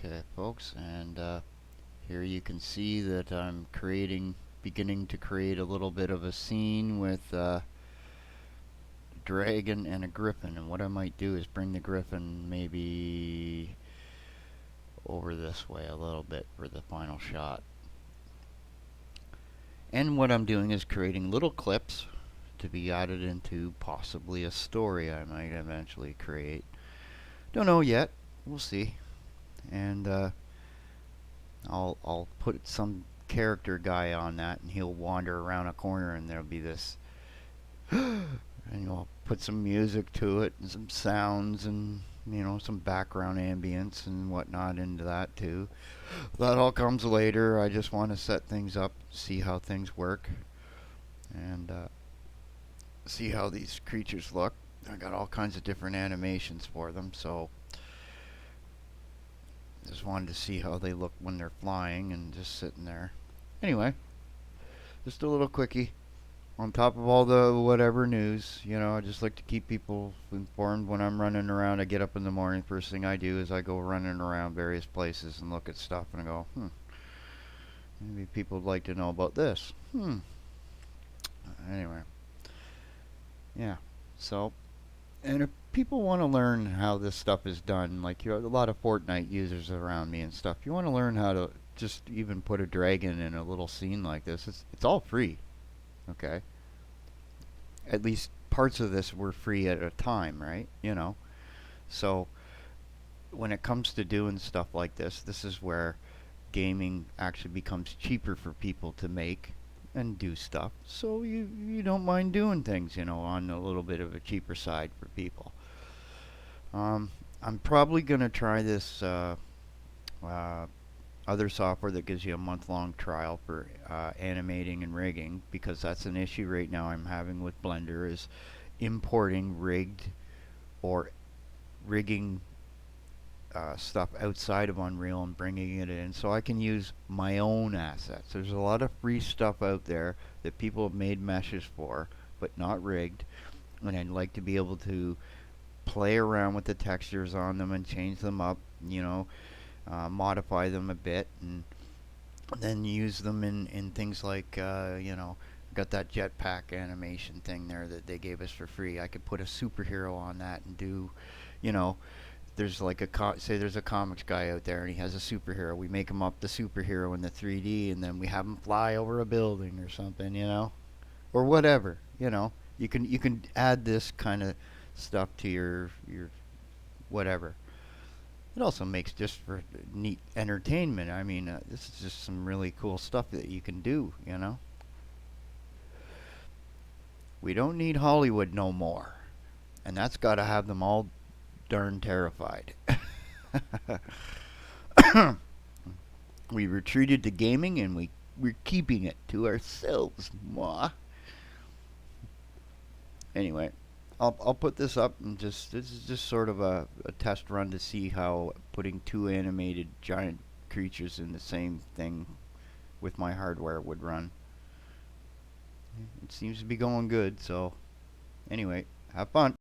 Okay, folks, and here you can see that I'm beginning to create a little bit of a scene with a dragon and a griffin. And what I might do is bring the griffin maybe over this way a little bit for the final shot. And what I'm doing is creating little clips to be added into possibly a story I might eventually create. Don't know yet. We'll see. And I'll put some character guy on that, and he'll wander around a corner, and there'll be this, and I'll put some music to it, and some sounds, and some background ambience and whatnot into that too. That all comes later. I just want to set things up, see how things work, and see how these creatures look. I got all kinds of different animations for them, so just wanted to see how they look when they're flying and just sitting there. Anyway, just a little quickie. On top of all the whatever news, I just like to keep people informed when I'm running around. I get up in the morning, first thing I do is I go running around various places and look at stuff and I go, maybe people would like to know about this. Anyway, yeah. So, and if people want to learn how this stuff is done, like a lot of Fortnite users around me and stuff, you want to learn how to just even put a dragon in a little scene like this. It's all free, okay? At least parts of this were free at a time, right? So when it comes to doing stuff like this is where gaming actually becomes cheaper for people to make and do stuff. So you don't mind doing things, on a little bit of a cheaper side for people. I'm probably gonna try this other software that gives you a month-long trial for animating and rigging, because that's an issue right now I'm having with Blender, is importing rigged or rigging stuff outside of Unreal and bringing it in so I can use my own assets. There's a lot of free stuff out there that people have made meshes for, but not rigged, and I'd like to be able to play around with the textures on them and change them up, modify them a bit, and then use them in things like, got that jetpack animation thing there that they gave us for free. I could put a superhero on that and do, you know, there's like say there's a comics guy out there and he has a superhero. We make him up the superhero in the 3D and then we have him fly over a building or something, or whatever. You can add this kind of stuff to your whatever. It also makes just for neat entertainment. I mean, this is just some really cool stuff that you can do. We don't need Hollywood no more. And that's got to have them all darn terrified. We retreated to gaming and we're keeping it to ourselves. Mwah. Anyway, I'll put this up and this is just sort of a test run to see how putting two animated giant creatures in the same thing with my hardware would run. It seems to be going good, so anyway, have fun.